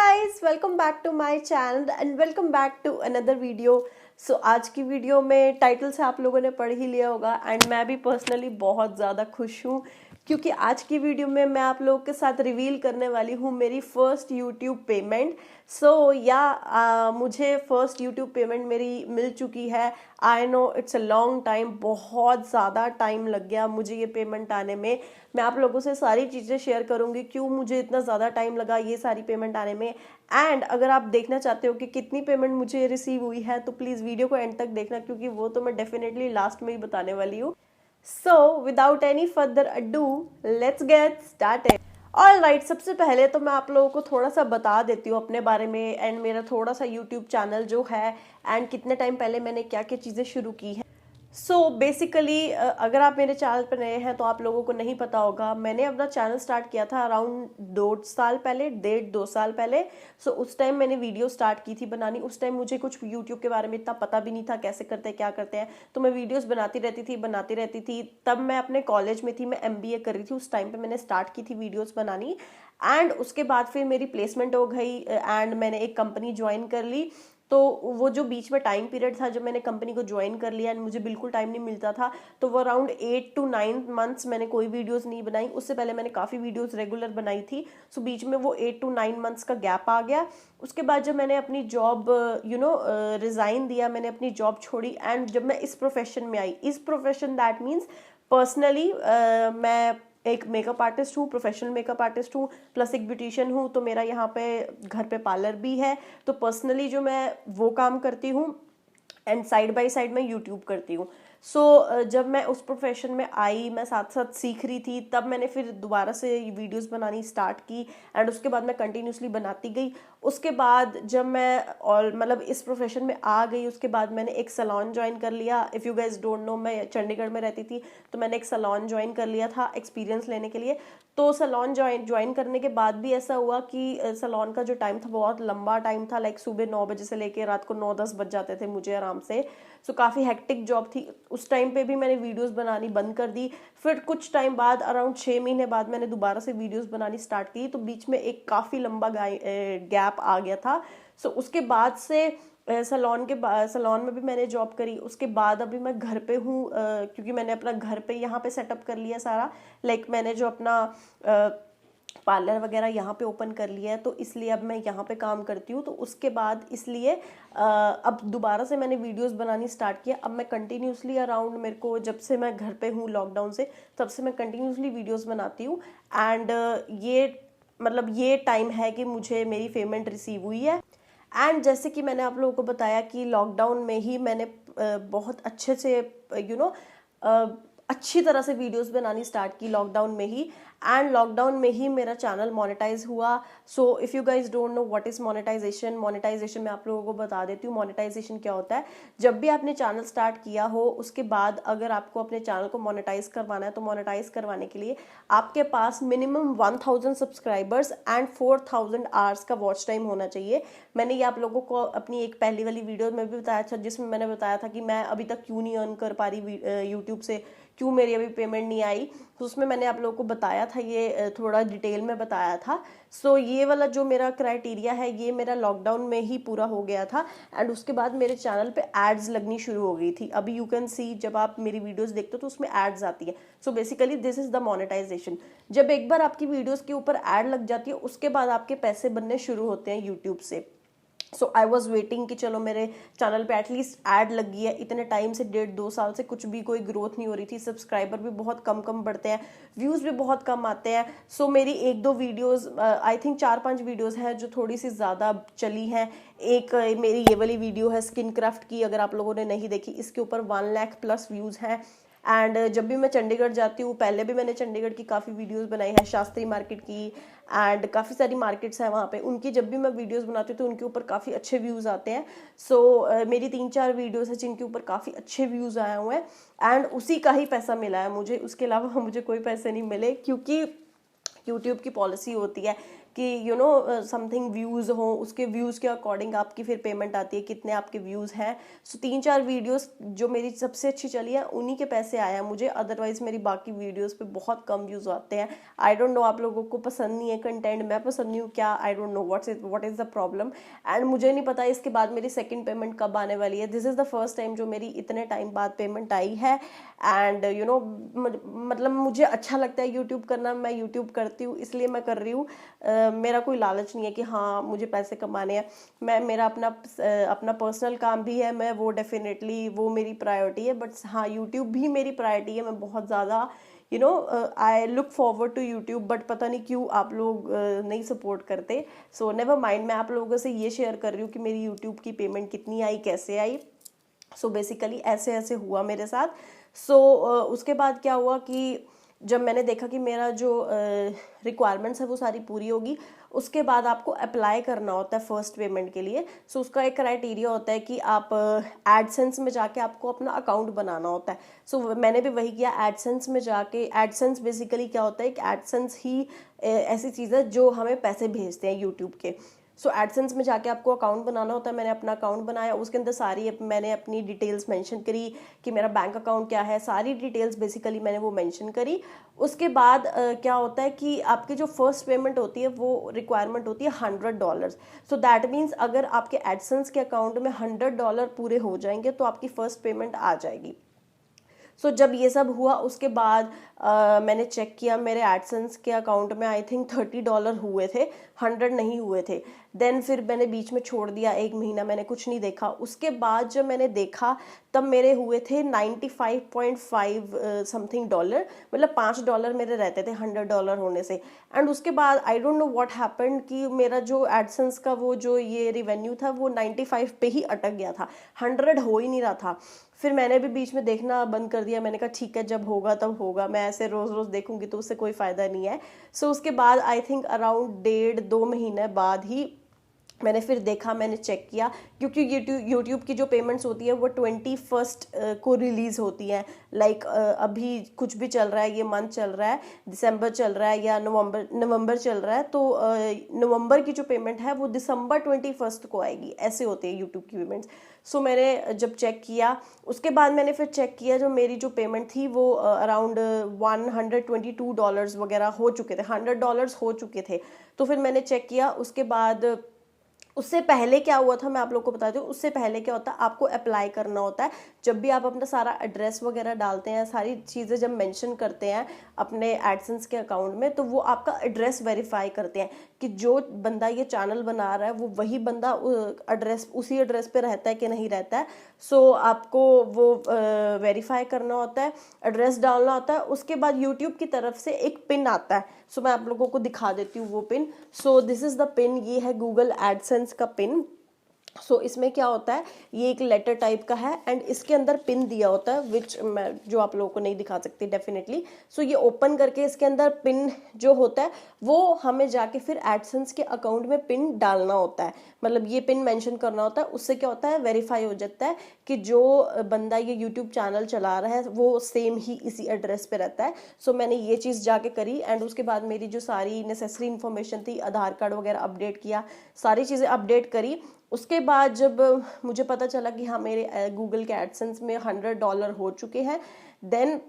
guys, welcome back to my channel and welcome back to another video. So आज की video में title से आप लोगों ने पढ़ ही लिया होगा एंड मैं भी पर्सनली बहुत ज़्यादा खुश हूँ क्योंकि आज की वीडियो में मैं आप लोगों के साथ रिवील करने वाली हूँ मेरी फर्स्ट यूट्यूब पेमेंट। मुझे फर्स्ट यूट्यूब पेमेंट मेरी मिल चुकी है। I know it's a long time, बहुत ज़्यादा टाइम लग गया मुझे ये पेमेंट आने में। मैं आप लोगों से सारी चीज़ें शेयर करूंगी क्यों मुझे इतना ज़्यादा टाइम लगा ये सारी पेमेंट आने में। एंड अगर आप देखना चाहते हो कि कितनी पेमेंट मुझे रिसीव हुई है तो प्लीज़ वीडियो को एंड तक देखना क्योंकि वो तो मैं डेफिनेटली लास्ट में ही बताने वाली हूँ। So without any further ado let's get started. All right, सबसे पहले तो मैं आप लोगों को थोड़ा सा बता देती हूँ अपने बारे में एंड मेरा थोड़ा सा यूट्यूब चैनल जो है एंड कितने टाइम पहले मैंने क्या क्या चीज़ें शुरू की हैं। बेसिकली अगर आप मेरे चैनल पर नए हैं तो आप लोगों को नहीं पता होगा, मैंने अपना चैनल स्टार्ट किया था अराउंड 2 साल पहले, 1.5-2 साल पहले। उस टाइम मैंने वीडियो स्टार्ट की थी बनानी। उस टाइम मुझे कुछ यूट्यूब के बारे में इतना पता भी नहीं था कैसे करते हैं क्या करते हैं, तो मैं वीडियोस बनाती रहती थी। तब मैं अपने कॉलेज में थी, मैं MBA कर रही थी। उस टाइम पे मैंने स्टार्ट की थी वीडियोस बनानी एंड उसके बाद फिर मेरी प्लेसमेंट हो गई एंड मैंने एक कंपनी ज्वाइन कर ली। तो वो जो बीच में टाइम पीरियड था जब मैंने कंपनी को ज्वाइन कर लिया एंड मुझे बिल्कुल टाइम नहीं मिलता था, तो वो अराउंड 8 to 9 months मैंने कोई वीडियोस नहीं बनाई। उससे पहले मैंने काफ़ी वीडियोस रेगुलर बनाई थी। बीच में वो 8 to 9 months का गैप आ गया। उसके बाद जब मैंने अपनी जॉब रिज़ाइन दिया, मैंने अपनी जॉब छोड़ी एंड जब मैं इस प्रोफेशन में आई, इस प्रोफेशन दैट मीन्स पर्सनली मैं एक मेकअप आर्टिस्ट हूँ, प्रोफेशनल मेकअप आर्टिस्ट हूँ, प्लस एक ब्यूटिशियन हूँ। तो मेरा यहाँ पे घर पे पार्लर भी है। तो पर्सनली जो मैं वो काम करती हूँ एंड साइड बाय साइड मैं यूट्यूब करती हूँ। जब मैं उस प्रोफेशन में आई, मैं साथ साथ सीख रही थी, तब मैंने फिर दोबारा से वीडियोस बनानी स्टार्ट की एंड उसके बाद मैं कंटिन्यूसली बनाती गई। उसके बाद जब मैं और मतलब इस प्रोफेशन में आ गई, उसके बाद मैंने एक सैलून ज्वाइन कर लिया। If you guys don't no, मैं चंडीगढ़ में रहती थी तो मैंने एक सैलून ज्वाइन कर लिया था एक्सपीरियंस लेने के लिए। तो सैलून ज्वाइन करने के बाद भी ऐसा हुआ कि सैलून का जो टाइम था बहुत लंबा टाइम था, लाइक सुबह 9 बजे से लेके रात को 9-10 बज जाते थे मुझे आराम से। काफ़ी हेक्टिक जॉब थी। उस टाइम पे भी मैंने वीडियोस बनानी बंद कर दी। फिर कुछ टाइम बाद अराउंड 6 महीने बाद मैंने दोबारा से वीडियोस बनानी स्टार्ट की। तो बीच में एक काफ़ी लंबा गैप आ गया था। उसके बाद से सैलून में भी मैंने जॉब करी। उसके बाद अभी मैं घर पे हूँ क्योंकि मैंने अपना घर पे यहाँ पे सेटअप कर लिया सारा। लाइक मैंने जो अपना पार्लर वगैरह यहाँ पे ओपन कर लिया है, तो इसलिए अब मैं यहाँ पे काम करती हूँ। तो उसके बाद इसलिए अब दोबारा से मैंने वीडियोस बनानी स्टार्ट किया। अब मैं कंटिन्यूसली अराउंड, मेरे को जब से मैं घर पे हूँ लॉकडाउन से, तब से मैं कंटिन्यूसली वीडियोस बनाती हूँ एंड ये टाइम है कि मुझे मेरी पेमेंट रिसीव हुई है। एंड जैसे कि मैंने आप लोगों को बताया कि लॉकडाउन में ही मैंने बहुत अच्छे से अच्छी तरह से वीडियोस बनानी स्टार्ट की लॉकडाउन में ही एंड लॉकडाउन में ही मेरा चैनल मोनेटाइज हुआ। If you guys don't know what is monetization, मैं आप लोगों को बता देती हूँ। मोनेटाइजेशन क्या होता है? जब भी आपने चैनल स्टार्ट किया हो उसके बाद अगर आपको अपने चैनल को मोनेटाइज करवाना है, तो मोनेटाइज करवाने के लिए आपके पास मिनिमम 1000 सब्सक्राइबर्स एंड 4000 आवर्स का वॉच टाइम होना चाहिए। मैंने ये आप लोगों को अपनी एक पहली वाली वीडियो में भी बताया था, जिसमें मैंने बताया था कि मैं अभी तक क्यों नहीं अर्न कर पा रही यूट्यूब से, क्यों मेरी अभी पेमेंट नहीं आई। तो उसमें मैंने आप लोगों को बताया था, ये थोड़ा डिटेल में बताया था। ये वाला जो मेरा क्राइटेरिया है ये मेरा लॉकडाउन में ही पूरा हो गया था एंड उसके बाद मेरे चैनल पे एड्स लगनी शुरू हो गई थी। अभी यू कैन सी, जब आप मेरी वीडियोस देखते हो तो उसमें एड्स आती है। Basically this is the monetization. जब एक बार आपकी वीडियोस के ऊपर एड लग जाती है उसके बाद आपके पैसे बनने शुरू होते हैं यूट्यूब से। आई वॉज वेटिंग कि चलो मेरे चैनल पे एटलीस्ट ऐड लग गई है। इतने टाइम से 1.5-2 साल से कुछ भी कोई ग्रोथ नहीं हो रही थी, सब्सक्राइबर भी बहुत कम बढ़ते हैं, व्यूज़ भी बहुत कम आते हैं। मेरी 1-2 वीडियोस, आई थिंक 4-5 वीडियोस हैं जो थोड़ी सी ज़्यादा चली हैं। एक मेरी ये वाली वीडियो है स्किन क्राफ्ट की, अगर आप लोगों ने नहीं देखी, इसके ऊपर 1 लाख प्लस व्यूज़ हैं। एंड जब भी मैं चंडीगढ़ जाती हूँ, पहले भी मैंने चंडीगढ़ की काफ़ी वीडियोस बनाई है, शास्त्री मार्केट की एंड काफ़ी सारी मार्केट्स हैं वहाँ पे, उनकी जब भी मैं वीडियोस बनाती हूँ तो उनके ऊपर काफ़ी अच्छे व्यूज़ आते हैं। मेरी 3-4 वीडियोस हैं जिनके ऊपर काफ़ी अच्छे व्यूज़ आए हुए हैं एंड उसी का ही पैसा मिला है मुझे। उसके अलावा मुझे कोई पैसे नहीं मिले क्योंकि यूट्यूब की पॉलिसी होती है कि समथिंग व्यूज़ हो, उसके व्यूज़ के अकॉर्डिंग आपकी फिर पेमेंट आती है, कितने आपके व्यूज़ हैं। सो 3-4 वीडियोस जो मेरी सबसे अच्छी चली है उन्हीं के पैसे आया मुझे, अदरवाइज मेरी बाकी वीडियोस पे बहुत कम व्यूज़ आते हैं। आई डोंट नो, आप लोगों को पसंद नहीं है कंटेंट, मैं पसंद नहीं हूँ क्या, I don't know what is the problem. And मुझे नहीं पता इसके बाद मेरी सेकंड पेमेंट कब आने वाली है। This is the first time जो मेरी इतने टाइम बाद पेमेंट आई है। एंड मतलब मुझे अच्छा लगता है यूट्यूब करना, मैं यूट्यूब करती हूँ इसलिए मैं कर रही हूँ। मेरा कोई लालच नहीं है कि हाँ मुझे पैसे कमाने हैं। मेरा अपना पर्सनल काम भी है, मैं वो डेफिनेटली वो मेरी प्रायोरिटी है, बट हाँ यूट्यूब भी मेरी प्रायोरिटी है। मैं बहुत ज़्यादा I look forward to YouTube, but पता नहीं क्यों आप लोग नहीं सपोर्ट करते। सो नेवर माइंड, मैं आप लोगों से ये शेयर कर रही हूँ कि मेरी यूट्यूब की पेमेंट कितनी आई, कैसे आई। सो बेसिकली ऐसे ऐसे हुआ मेरे साथ। सो उसके बाद क्या हुआ कि जब मैंने देखा कि मेरा जो रिक्वायरमेंट्स है वो सारी पूरी होगी, उसके बाद आपको अप्लाई करना होता है फर्स्ट पेमेंट के लिए। सो उसका एक क्राइटेरिया होता है कि आप एडसेंस में जाके आपको अपना अकाउंट बनाना होता है। सो मैंने भी वही किया, एडसेंस में जाके। एडसेंस बेसिकली क्या होता है कि एडसेंस ही ऐसी चीज़ है जो हमें पैसे भेजते हैं यूट्यूब के। सो एडसेंस में जाके आपको अकाउंट बनाना होता है। मैंने अपना अकाउंट बनाया, उसके अंदर सारी मैंने अपनी डिटेल्स मेंशन करी कि मेरा बैंक अकाउंट क्या है, सारी डिटेल्स बेसिकली मैंने वो मेंशन करी। उसके बाद क्या होता है कि आपकी जो फर्स्ट पेमेंट होती है वो रिक्वायरमेंट होती है $100। सो दैट मीन्स अगर आपके एडसेंस के अकाउंट में $100 पूरे हो जाएंगे तो आपकी फर्स्ट पेमेंट आ जाएगी। सो जब ये सब हुआ उसके बाद मैंने चेक किया, मेरे एडसेंस के अकाउंट में आई थिंक $30 हुए थे, 100 नहीं हुए थे। देन फिर मैंने बीच में छोड़ दिया, 1 महीना मैंने कुछ नहीं देखा। उसके बाद जब मैंने देखा तब मेरे हुए थे 95.5 समथिंग डॉलर, मतलब $5 मेरे रहते थे $100 होने से। एंड उसके बाद I don't know what happened कि मेरा जो एडसेंस का वो जो ये रिवेन्यू था वो 95 पे ही अटक गया था, 100 हो ही नहीं रहा था। फिर मैंने भी बीच में देखना बंद कर दिया, मैंने कहा ठीक है जब होगा तब होगा, मैं ऐसे रोज रोज देखूंगी तो उससे कोई फायदा नहीं है। सो उसके बाद आई थिंक अराउंड 1.5-2 महीने बाद ही मैंने फिर देखा, मैंने चेक किया, क्योंकि यूट्यूब की जो पेमेंट्स होती है वो 21 को रिलीज होती हैं। लाइक अभी कुछ भी चल रहा है, ये मंथ चल रहा है, दिसंबर चल रहा है या नवंबर चल रहा है, तो नवंबर की जो पेमेंट है वो दिसंबर 21 को आएगी, ऐसे होते हैं यूट्यूब की पेमेंट्स। सो मैंने जब चेक किया उसके बाद मैंने फिर चेक किया, जो मेरी जो पेमेंट थी वो अराउंड $122 वगैरह हो चुके थे, $100 हो चुके थे। तो फिर मैंने चेक किया, उसके बाद उससे पहले क्या हुआ था मैं आप लोग को बताती हूँ। उससे पहले क्या होता है, आपको अप्लाई करना होता है। जब भी आप अपना सारा एड्रेस वगैरह डालते हैं, सारी चीज़ें जब मेंशन करते हैं अपने एडसेंस के अकाउंट में, तो वो आपका एड्रेस वेरीफाई करते हैं कि जो बंदा ये चैनल बना रहा है वो वही बंदा एड्रेस उसी एड्रेस पे रहता है कि नहीं रहता है। सो आपको वो वेरीफाई करना होता है, एड्रेस डालना होता है। उसके बाद यूट्यूब की तरफ से एक पिन आता है। सो मैं आप लोगों को दिखा देती हूँ वो pin. So this is the pin, ये है गूगल एडसेंस का पिन। सो इसमें क्या होता है, ये एक लेटर टाइप का है एंड इसके अंदर पिन दिया होता है, विच मैं जो आप लोगों को नहीं दिखा सकती डेफिनेटली। सो ये ओपन करके इसके अंदर पिन जो होता है वो हमें जाके फिर एडसेंस के अकाउंट में पिन डालना होता है, मतलब ये पिन मेंशन करना होता है। उससे क्या होता है, वेरीफाई हो जाता है कि जो बंदा ये यूट्यूब चैनल चला रहा है वो सेम ही इसी एड्रेस पे रहता है। सो मैंने ये चीज़ जाके करी एंड उसके बाद मेरी जो सारी नेसेसरी इन्फॉर्मेशन थी, आधार कार्ड वगैरह अपडेट किया, सारी चीज़ें अपडेट करी। उसके बाद जब मुझे पता चला कि हाँ मेरे गूगल के एडसेंस में $100 हो चुके हैं, देन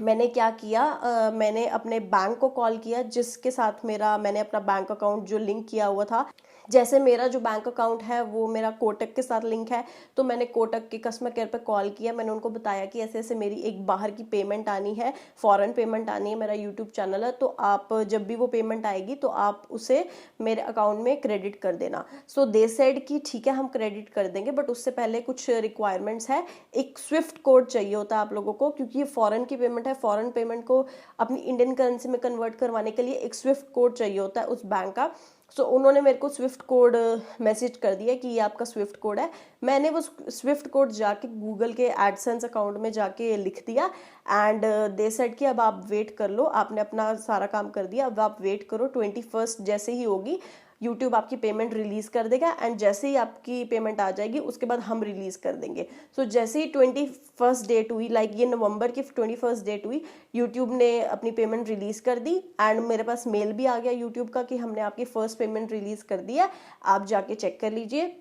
मैंने क्या किया, मैंने अपने बैंक को कॉल किया जिसके साथ मैंने अपना बैंक अकाउंट जो लिंक किया हुआ था। जैसे मेरा जो बैंक अकाउंट है वो मेरा कोटक के साथ लिंक है, तो मैंने कोटक के कस्टमर केयर पे कॉल किया। मैंने उनको बताया कि ऐसे ऐसे मेरी एक बाहर की पेमेंट आनी है, फॉरेन पेमेंट आनी है, मेरा यूट्यूब चैनल है, तो आप जब भी वो पेमेंट आएगी तो आप उसे मेरे अकाउंट में क्रेडिट कर देना। सो दे सेड कि ठीक है हम क्रेडिट कर देंगे, बट उससे पहले कुछ रिक्वायरमेंट्स है। एक स्विफ्ट कोड चाहिए होता है आप लोगों को, क्योंकि ये फॉरेन की पेमेंट है। फॉरेन पेमेंट को अपनी इंडियन करेंसी में कन्वर्ट करवाने के लिए एक स्विफ्ट कोड चाहिए होता है उस बैंक का। सो उन्होंने मेरे को स्विफ्ट कोड मैसेज कर दिया कि ये आपका स्विफ्ट कोड है। मैंने वो स्विफ्ट कोड जाके गूगल के एडसेंस अकाउंट में जाके लिख दिया एंड दे सेड कि अब आप वेट कर लो, आपने अपना सारा काम कर दिया, अब आप वेट करो, 21 जैसे ही होगी यूट्यूब आपकी पेमेंट रिलीज़ कर देगा एंड जैसे ही आपकी पेमेंट आ जाएगी उसके बाद हम रिलीज़ कर देंगे। सो जैसे ही 21st डेट हुई, लाइक ये नवंबर की 21st डेट हुई, यूट्यूब ने अपनी पेमेंट रिलीज़ कर दी एंड मेरे पास मेल भी आ गया यूट्यूब का कि हमने आपकी फर्स्ट पेमेंट रिलीज़ कर दी है, आप जाके चेक कर लीजिए।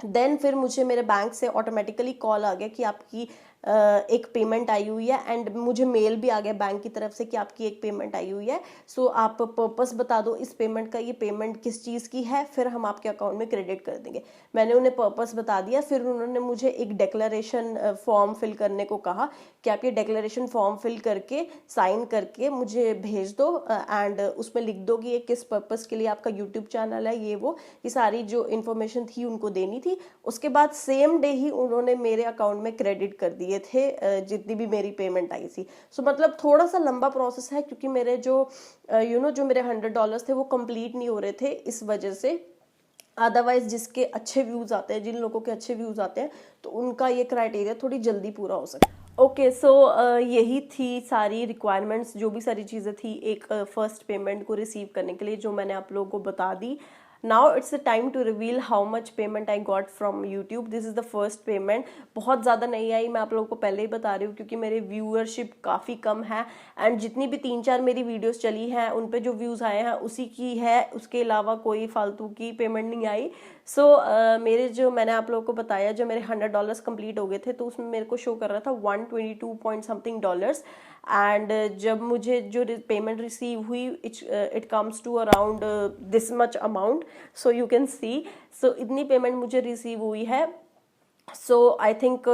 देन फिर मुझे मेरे बैंक से ऑटोमेटिकली कॉल आ गया कि आपकी एक पेमेंट आई हुई है एंड मुझे मेल भी आ गया बैंक की तरफ से कि आपकी एक पेमेंट आई हुई है। सो आप पर्पस बता दो इस पेमेंट का, ये पेमेंट किस चीज़ की है, फिर हम आपके अकाउंट में क्रेडिट कर देंगे। मैंने उन्हें पर्पस बता दिया। फिर उन्होंने मुझे एक डिक्लेरेशन फॉर्म फिल करने को कहा कि आप ये डिक्लेरेशन फॉर्म फिल करके साइन करके मुझे भेज दो एंड उसमें लिख दो कि ये किस पर्पस के लिए आपका यूट्यूब चैनल है, ये सारी जो इन्फॉर्मेशन थी उनको देनी थी। उसके बाद सेम डे ही उन्होंने मेरे अकाउंट में क्रेडिट कर दिए थे जितनी भी मेरी पेमेंट आई थी। सो मतलब थोड़ा सा लंबा प्रोसेस है क्योंकि मेरे जो जो मेरे $100 थे वो कंप्लीट नहीं हो रहे थे इस वजह से। अदरवाइज जिसके अच्छे व्यूज आते हैं, जिन लोगों के अच्छे व्यूज आते हैं, तो उनका ये क्राइटेरिया थोड़ी जल्दी पूरा हो सकता है। ओके, सो यही थी सारी रिक्वायरमेंट्स, जो भी सारी चीज़ें थी एक फर्स्ट पेमेंट को रिसीव करने के लिए, जो मैंने आप लोगों को बता दी। Now it's the time to reveal how much payment I got from YouTube. This is the first payment. बहुत ज़्यादा नहीं आई, मैं आप लोगों को पहले ही बता रही हूँ, क्योंकि मेरे व्यूअरशिप काफ़ी कम है एंड जितनी भी 3-4 मेरी वीडियोस चली हैं उन पे जो व्यूज़ आए हैं उसी की है, उसके अलावा कोई फालतू की पेमेंट नहीं आई। सो मेरे जो मैंने आप लोगों को बताया, जो मेरे $100 कंप्लीट हो गए थे तो उसमें मेरे को शो कर रहा था 122 पॉइंट समथिंग डॉलर्स एंड जब मुझे जो पेमेंट रिसीव हुई it comes to around this much amount. So you can see, so इतनी पेमेंट मुझे रिसीव हुई है। So I think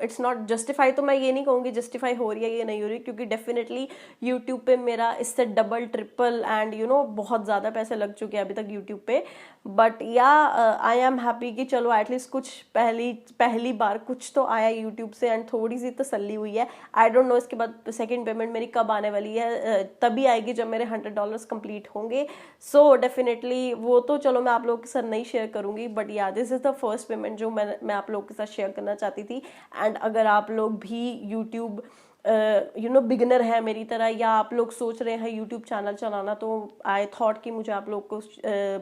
it's not justify, तो मैं ये नहीं कहूँगी जस्टिफाई हो रही है ये नहीं हो रही, क्योंकि डेफिनेटली यूट्यूब पे मेरा इससे डबल ट्रिपल एंड बहुत ज़्यादा पैसे लग चुके हैं अभी तक यूट्यूब पे। बट या आई एम हैप्पी कि चलो एटलीस्ट कुछ पहली बार कुछ तो आया यूट्यूब से एंड थोड़ी सी तसल्ली हुई है। आई डोंट नो इसके बाद सेकेंड पेमेंट मेरी कब आने वाली है, तभी आएगी जब मेरे $100 कंप्लीट होंगे। सो डेफिनेटली वो तो चलो मैं आप लोगों के साथ नहीं शेयर करूँगी, बट या this is the first payment जो मैं आप लोगों के साथ शेयर करना चाहती थी। एंड अगर आप लोग भी यूट्यूब बिगिनर है मेरी तरह, या आप लोग सोच रहे हैं यूट्यूब चैनल चलाना, तो आई थॉट कि मुझे आप लोग को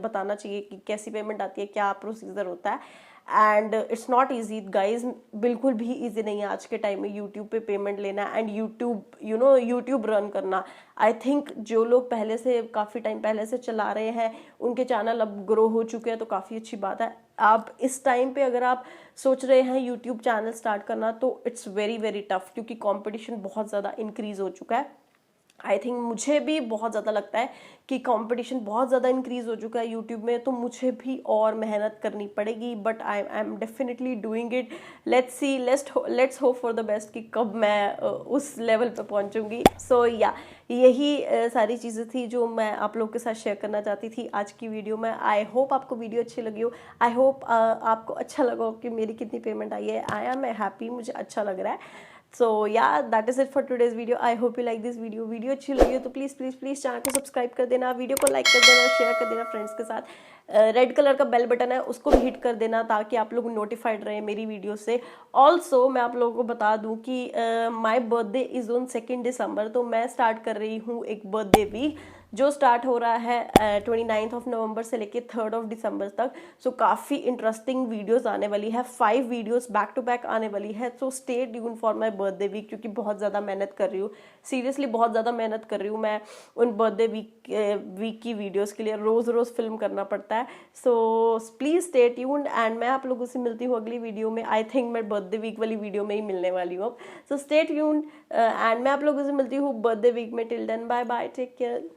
बताना चाहिए कि कैसी पेमेंट आती है, क्या प्रोसीजर होता है। And it's not easy guys, बिल्कुल भी ईजी नहीं है आज के टाइम में यूट्यूब पे पेमेंट लेना एंड यूट्यूब रन करना। आई थिंक जो लोग पहले से काफ़ी टाइम पहले से चला रहे हैं उनके चैनल अब ग्रो हो चुके हैं, तो काफ़ी अच्छी बात है। आप इस टाइम पे अगर आप सोच रहे हैं यूट्यूब चैनल स्टार्ट करना, तो इट्स वेरी वेरी टफ, क्योंकि कंपटीशन बहुत ज़्यादा इंक्रीज हो चुका है। आई थिंक मुझे भी बहुत ज़्यादा लगता है कि कंपटीशन बहुत ज़्यादा इंक्रीज हो चुका है यूट्यूब में, तो मुझे भी और मेहनत करनी पड़ेगी, but I am definitely doing it. Let's see, let's hope for the best कि कब मैं उस लेवल पे पहुंचूंगी। सो या यही सारी चीज़ें थी जो मैं आप लोग के साथ शेयर करना चाहती थी आज की वीडियो में। आई होप आपको वीडियो अच्छी लगी हो, आई होप आपको अच्छा लगा हो कि मेरी कितनी पेमेंट आई है। आई एम हैप्पी, मुझे अच्छा लग रहा है। सो या that is it for today's video. I hope you like this video. Video अच्छी लगी हो तो प्लीज़ प्लीज़ प्लीज़ चैनल को सब्सक्राइब कर देना, वीडियो को लाइक कर देना, शेयर कर देना फ्रेंड्स के साथ। रेड कलर का बेल बटन है उसको भी हिट कर देना ताकि आप लोग नोटिफाइड रहे मेरी वीडियो से। ऑल्सो मैं आप लोगों को बता दूं कि माई बर्थडे इज़ ऑन 2 दिसंबर, तो मैं स्टार्ट कर रही हूँ एक बर्थडे वीक जो स्टार्ट हो रहा है 29 नवंबर से लेके 3 दिसंबर तक। सो काफ़ी इंटरेस्टिंग वीडियोस आने वाली है, 5 वीडियोस बैक टू बैक आने वाली है। So stay tune for my birthday week, क्योंकि बहुत ज़्यादा मेहनत कर रही हूँ, सीरियसली बहुत ज़्यादा मेहनत कर रही हूँ मैं उन बर्थडे वीक की वीडियोस के लिए। रोज़ रोज़ फिल्म करना पड़ता है। So please stay tuned and मैं आप लोगों से मिलती हूँ अगली वीडियो में। आई थिंक मैं बर्थडे वीक वाली वीडियो में ही मिलने वाली हूँ। सो स्टे ट्यून्ड एंड मैं आप लोगों से मिलती हूँ बर्थडे वीक में। Till then bye bye, take care.